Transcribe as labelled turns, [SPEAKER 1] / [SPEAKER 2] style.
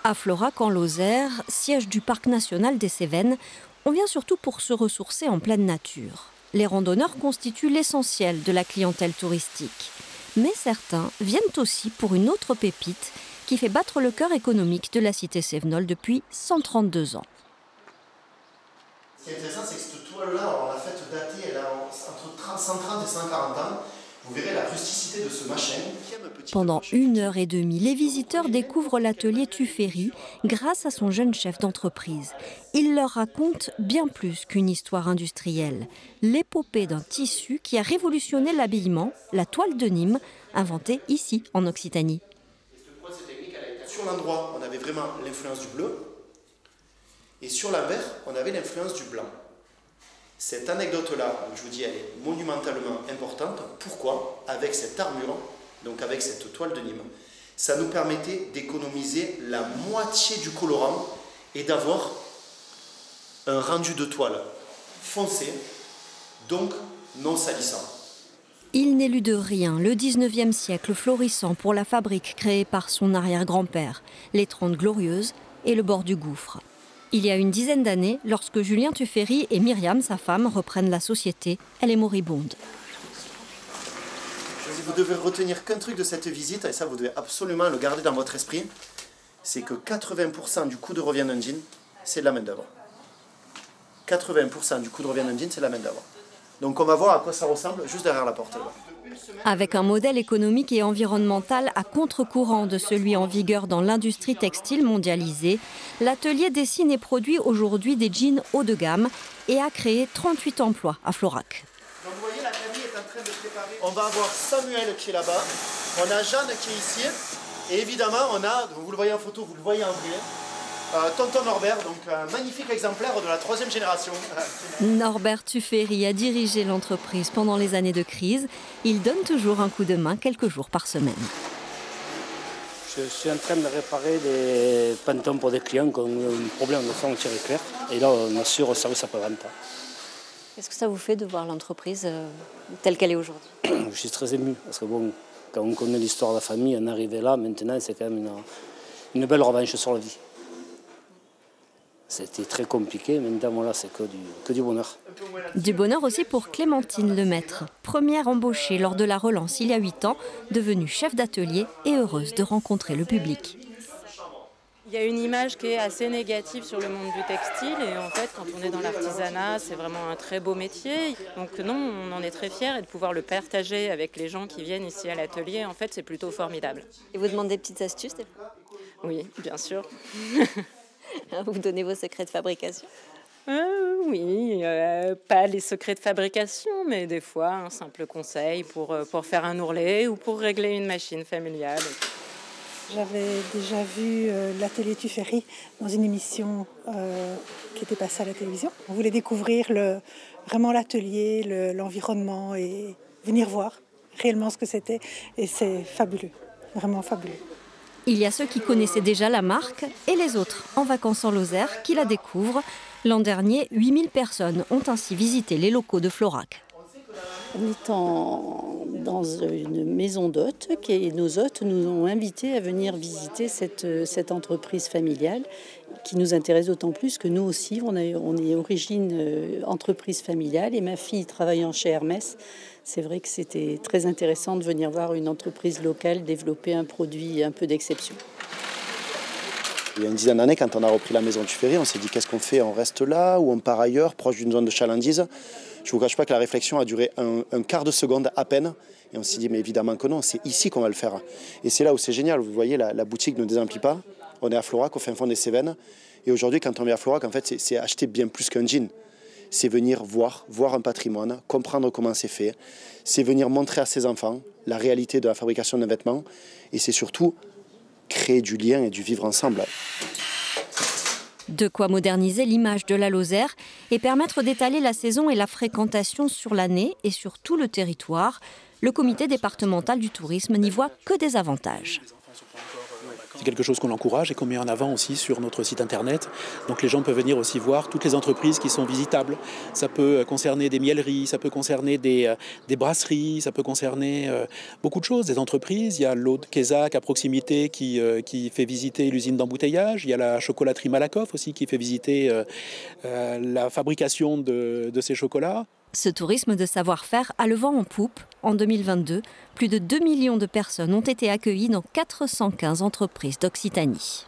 [SPEAKER 1] À Florac, en Lozère, siège du parc national des Cévennes, on vient surtout pour se ressourcer en pleine nature. Les randonneurs constituent l'essentiel de la clientèle touristique. Mais certains viennent aussi pour une autre pépite qui fait battre le cœur économique de la cité cévenole depuis 132 ans.
[SPEAKER 2] Ce qui est intéressant, c'est que cette toile-là, on l'a faite dater, elle a entre 130 et 140 ans. Vous verrez la rusticité de ce machin.
[SPEAKER 1] Pendant 1h30, les visiteurs découvrent l'atelier Tuffery grâce à son jeune chef d'entreprise. Il leur raconte bien plus qu'une histoire industrielle. L'épopée d'un tissu qui a révolutionné l'habillement, la toile de Nîmes, inventée ici, en Occitanie.
[SPEAKER 2] Sur l'endroit, on avait vraiment l'influence du bleu. Et sur l'envers, on avait l'influence du blanc. Cette anecdote-là, je vous dis, elle est monumentalement importante. Pourquoi? Avec cette armure, donc avec cette toile de Nîmes, ça nous permettait d'économiser la moitié du colorant et d'avoir un rendu de toile foncé, donc non salissant.
[SPEAKER 1] Il n'élut de rien le 19e siècle florissant pour la fabrique créée par son arrière-grand-père, les 30 Glorieuses et le bord du gouffre. Il y a une dizaine d'années, lorsque Julien Tuffery et Myriam, sa femme, reprennent la société, elle est moribonde.
[SPEAKER 2] Vous devez retenir qu'un truc de cette visite, et ça vous devez absolument le garder dans votre esprit, c'est que 80% du coût de revient d'un jean, c'est de la main-d'œuvre. 80% du coût de revient d'un jean, c'est de la main-d'œuvre. Donc on va voir à quoi ça ressemble juste derrière la porte. Là.
[SPEAKER 1] Avec un modèle économique et environnemental à contre-courant de celui en vigueur dans l'industrie textile mondialisée, l'atelier dessine et produit aujourd'hui des jeans haut de gamme et a créé 38 emplois à Florac.
[SPEAKER 2] Donc vous voyez, la famille est en train de préparer. On va avoir Samuel qui est là-bas, on a Jeanne qui est ici, et évidemment on a, vous le voyez en photo, vous le voyez en vrai, Tonton Norbert, donc un magnifique exemplaire de la 3e génération.
[SPEAKER 1] Norbert Tuffery a dirigé l'entreprise pendant les années de crise. Il donne toujours un coup de main quelques jours par semaine.
[SPEAKER 3] Je suis en train de réparer des pantons pour des clients qui ont un problème de fond au tiré clair. Et là, on assure le service après-vente.
[SPEAKER 1] Qu'est-ce que ça vous fait de voir l'entreprise telle qu'elle est aujourd'hui?
[SPEAKER 3] Je suis très ému, parce que bon, quand on connaît l'histoire de la famille, en arriver là, maintenant, c'est quand même une belle revanche sur la vie. C'était très compliqué, maintenant voilà, c'est que du bonheur.
[SPEAKER 1] Du bonheur aussi pour Clémentine Lemaître, première embauchée lors de la relance il y a 8 ans, devenue chef d'atelier et heureuse de rencontrer le public.
[SPEAKER 4] Il y a une image qui est assez négative sur le monde du textile et en fait quand on est dans l'artisanat c'est vraiment un très beau métier. Donc non, on en est très fiers et de pouvoir le partager avec les gens qui viennent ici à l'atelier, en fait c'est plutôt formidable.
[SPEAKER 1] Et vous demandez des petites astuces des fois?
[SPEAKER 4] Oui, bien sûr.
[SPEAKER 1] Vous donnez vos secrets de fabrication?
[SPEAKER 4] Oui, pas les secrets de fabrication, mais des fois un simple conseil pour faire un ourlet ou pour régler une machine familiale.
[SPEAKER 5] J'avais déjà vu l'atelier Tuffery dans une émission qui était passée à la télévision. On voulait découvrir vraiment l'atelier, l'environnement et venir voir réellement ce que c'était. Et c'est fabuleux, vraiment fabuleux.
[SPEAKER 1] Il y a ceux qui connaissaient déjà la marque et les autres en vacances en Lozère qui la découvrent. L'an dernier, 8000 personnes ont ainsi visité les locaux de Florac.
[SPEAKER 6] On est dans une maison d'hôtes et nos hôtes nous ont invités à venir visiter cette entreprise familiale qui nous intéresse d'autant plus que nous aussi, on est origine entreprise familiale et ma fille travaillant chez Hermès. C'est vrai que c'était très intéressant de venir voir une entreprise locale développer un produit un peu d'exception.
[SPEAKER 2] Il y a une dizaine d'années, quand on a repris la maison Tuffery, on s'est dit qu'est-ce qu'on fait? On reste là ou on part ailleurs, proche d'une zone de chalandise? Je ne vous cache pas que la réflexion a duré un quart de seconde à peine. Et on s'est dit mais évidemment que non, c'est ici qu'on va le faire. Et c'est là où c'est génial. Vous voyez, la boutique ne désemplit pas. On est à Florac, au fin fond des Cévennes. Et aujourd'hui, quand on vient à Florac, en fait, c'est acheter bien plus qu'un jean. C'est venir voir un patrimoine, comprendre comment c'est fait. C'est venir montrer à ses enfants la réalité de la fabrication d'un vêtement. Et c'est surtout créer du lien et du vivre ensemble.
[SPEAKER 1] De quoi moderniser l'image de la Lozère et permettre d'étaler la saison et la fréquentation sur l'année et sur tout le territoire. Le comité départemental du tourisme n'y voit que des avantages.
[SPEAKER 7] C'est quelque chose qu'on encourage et qu'on met en avant aussi sur notre site internet. Donc les gens peuvent venir aussi voir toutes les entreprises qui sont visitables. Ça peut concerner des mieleries, ça peut concerner des brasseries, ça peut concerner beaucoup de choses, des entreprises. Il y a l'eau de Kézac à proximité qui fait visiter l'usine d'embouteillage. Il y a la chocolaterie Malakoff aussi qui fait visiter la fabrication de ces chocolats.
[SPEAKER 1] Ce tourisme de savoir-faire a le vent en poupe. En 2022, plus de 2 millions de personnes ont été accueillies dans 415 entreprises d'Occitanie.